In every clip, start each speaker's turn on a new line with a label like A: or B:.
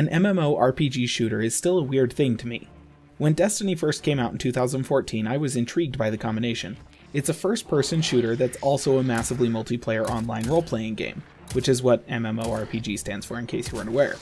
A: an MMORPG shooter is still a weird thing to me. When Destiny first came out in 2014, I was intrigued by the combination. It's a first-person shooter that's also a massively multiplayer online role-playing game, which is what MMORPG stands for in case you weren't aware.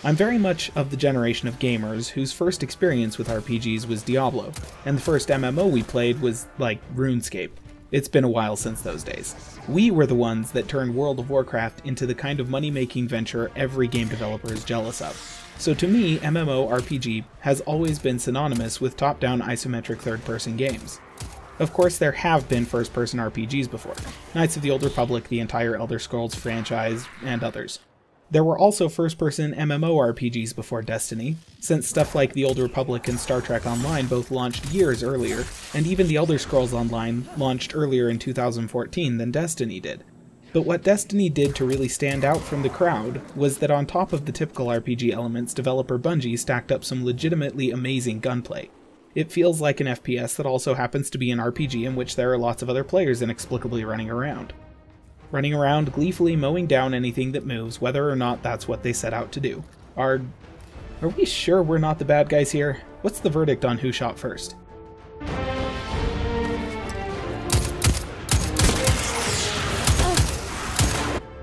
A: I'm very much of the generation of gamers whose first experience with RPGs was Diablo, and the first MMO we played was, like, RuneScape. It's been a while since those days. We were the ones that turned World of Warcraft into the kind of money-making venture every game developer is jealous of. So to me, MMORPG has always been synonymous with top-down isometric third-person games. Of course, there have been first-person RPGs before, Knights of the Old Republic, the entire Elder Scrolls franchise, and others. There were also first-person MMORPGs before Destiny, since stuff like the Old Republic and Star Trek Online both launched years earlier, and even the Elder Scrolls Online launched earlier in 2014 than Destiny did. But what Destiny did to really stand out from the crowd was that on top of the typical RPG elements, developer Bungie stacked up some legitimately amazing gunplay. It feels like an FPS that also happens to be an RPG in which there are lots of other players inexplicably running around. Running around gleefully mowing down anything that moves, whether or not that's what they set out to do. Are we sure we're not the bad guys here? What's the verdict on who shot first?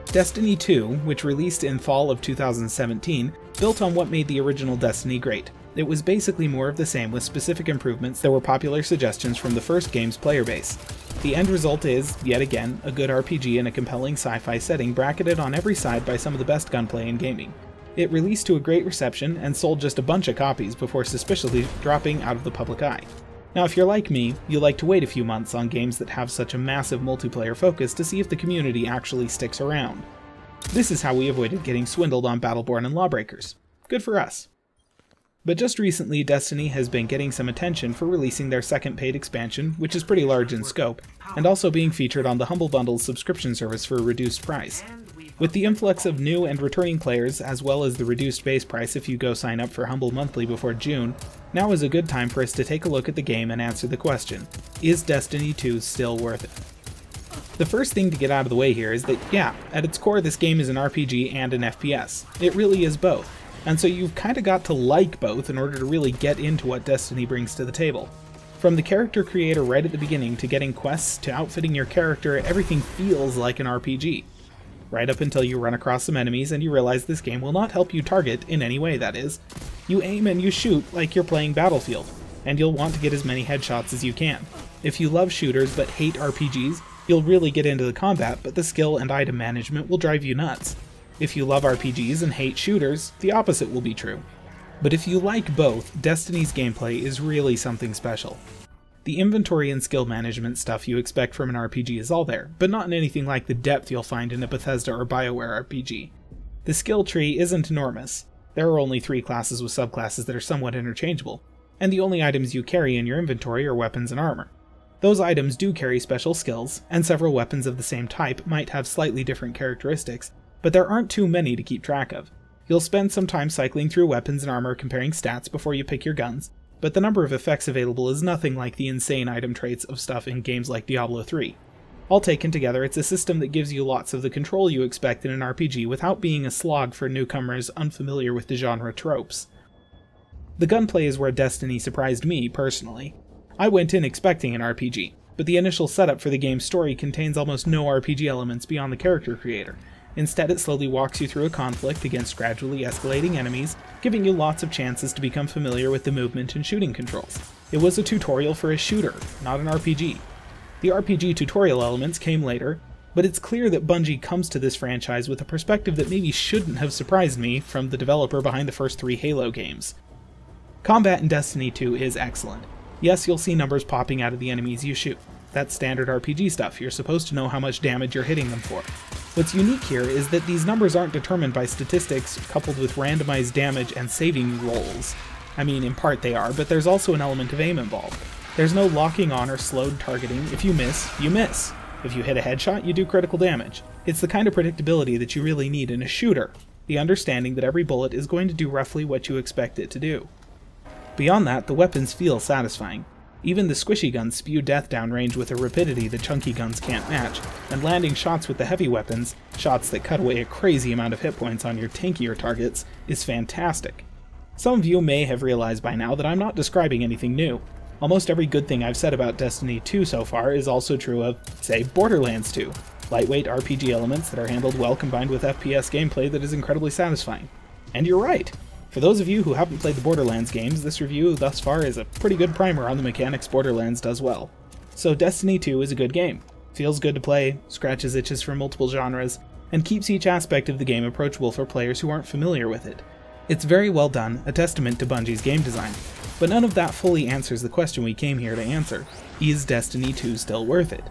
A: Destiny 2, which released in fall of 2017, built on what made the original Destiny great. It was basically more of the same with specific improvements that were popular suggestions from the first game's player base. The end result is, yet again, a good RPG in a compelling sci-fi setting bracketed on every side by some of the best gunplay in gaming. It released to a great reception and sold just a bunch of copies before suspiciously dropping out of the public eye. Now if you're like me, you like to wait a few months on games that have such a massive multiplayer focus to see if the community actually sticks around. This is how we avoided getting swindled on Battleborn and Lawbreakers. Good for us. But just recently, Destiny has been getting some attention for releasing their second paid expansion, which is pretty large in scope, and also being featured on the Humble Bundle's subscription service for a reduced price. With the influx of new and returning players, as well as the reduced base price if you go sign up for Humble Monthly before June, now is a good time for us to take a look at the game and answer the question, is Destiny 2 still worth it? The first thing to get out of the way here is that, yeah, at its core this game is an RPG and an FPS. It really is both. And so you've kind of got to like both in order to really get into what Destiny brings to the table. From the character creator right at the beginning to getting quests to outfitting your character, everything feels like an RPG. Right up until you run across some enemies and you realize this game will not help you target in any way, that is. You aim and you shoot like you're playing Battlefield, and you'll want to get as many headshots as you can. If you love shooters but hate RPGs, you'll really get into the combat, but the skill and item management will drive you nuts. If you love RPGs and hate shooters, the opposite will be true. But if you like both, Destiny's gameplay is really something special. The inventory and skill management stuff you expect from an RPG is all there, but not in anything like the depth you'll find in a Bethesda or BioWare RPG. The skill tree isn't enormous. There are only 3 classes with subclasses that are somewhat interchangeable, and the only items you carry in your inventory are weapons and armor. Those items do carry special skills, and several weapons of the same type might have slightly different characteristics, but there aren't too many to keep track of. You'll spend some time cycling through weapons and armor comparing stats before you pick your guns, but the number of effects available is nothing like the insane item traits of stuff in games like Diablo 3. All taken together, it's a system that gives you lots of the control you expect in an RPG without being a slog for newcomers unfamiliar with the genre tropes. The gunplay is where Destiny surprised me, personally. I went in expecting an RPG, but the initial setup for the game's story contains almost no RPG elements beyond the character creator. Instead, it slowly walks you through a conflict against gradually escalating enemies, giving you lots of chances to become familiar with the movement and shooting controls. It was a tutorial for a shooter, not an RPG. The RPG tutorial elements came later, but it's clear that Bungie comes to this franchise with a perspective that maybe shouldn't have surprised me from the developer behind the first 3 Halo games. Combat in Destiny 2 is excellent. Yes, you'll see numbers popping out of the enemies you shoot. That's standard RPG stuff, you're supposed to know how much damage you're hitting them for. What's unique here is that these numbers aren't determined by statistics coupled with randomized damage and saving rolls. I mean, in part they are, but there's also an element of aim involved. There's no locking on or slowed targeting. If you miss, you miss. If you hit a headshot, you do critical damage. It's the kind of predictability that you really need in a shooter, the understanding that every bullet is going to do roughly what you expect it to do. Beyond that, the weapons feel satisfying. Even the squishy guns spew death downrange with a rapidity the chunky guns can't match, and landing shots with the heavy weapons, shots that cut away a crazy amount of hit points on your tankier targets, is fantastic. Some of you may have realized by now that I'm not describing anything new. Almost every good thing I've said about Destiny 2 so far is also true of, say, Borderlands 2. Lightweight RPG elements that are handled well combined with FPS gameplay that is incredibly satisfying. And you're right! For those of you who haven't played the Borderlands games, this review thus far is a pretty good primer on the mechanics Borderlands does well. So Destiny 2 is a good game. Feels good to play, scratches itches for multiple genres, and keeps each aspect of the game approachable for players who aren't familiar with it. It's very well done, a testament to Bungie's game design. But none of that fully answers the question we came here to answer. Is Destiny 2 still worth it?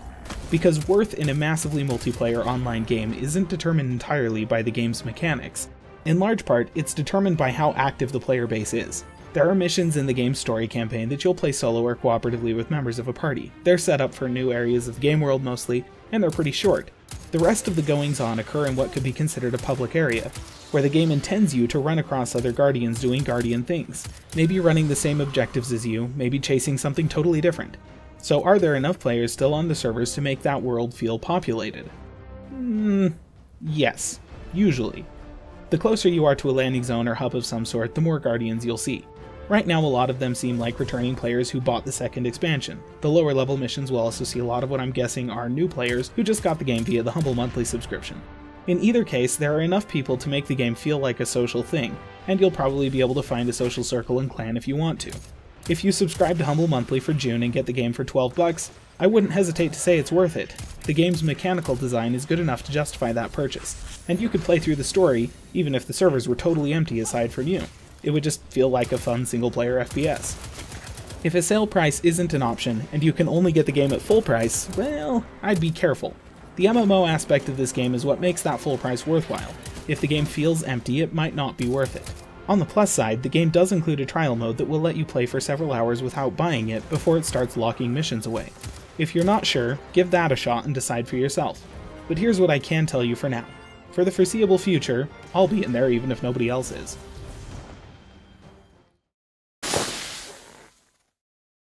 A: Because worth in a massively multiplayer online game isn't determined entirely by the game's mechanics. In large part, it's determined by how active the player base is. There are missions in the game's story campaign that you'll play solo or cooperatively with members of a party. They're set up for new areas of the game world mostly, and they're pretty short. The rest of the goings-on occur in what could be considered a public area, where the game intends you to run across other Guardians doing Guardian things, maybe running the same objectives as you, maybe chasing something totally different. So are there enough players still on the servers to make that world feel populated? Yes, usually. The closer you are to a landing zone or hub of some sort, the more Guardians you'll see. Right now a lot of them seem like returning players who bought the second expansion. The lower level missions will also see a lot of what I'm guessing are new players who just got the game via the Humble monthly subscription. In either case, there are enough people to make the game feel like a social thing, and you'll probably be able to find a social circle and clan if you want to. If you subscribe to Humble Monthly for June and get the game for $12, I wouldn't hesitate to say it's worth it. The game's mechanical design is good enough to justify that purchase, and you could play through the story even if the servers were totally empty aside from you. It would just feel like a fun single-player FPS. If a sale price isn't an option, and you can only get the game at full price, well, I'd be careful. The MMO aspect of this game is what makes that full price worthwhile. If the game feels empty, it might not be worth it. On the plus side, the game does include a trial mode that will let you play for several hours without buying it before it starts locking missions away. If you're not sure, give that a shot and decide for yourself. But here's what I can tell you for now. For the foreseeable future, I'll be in there even if nobody else is.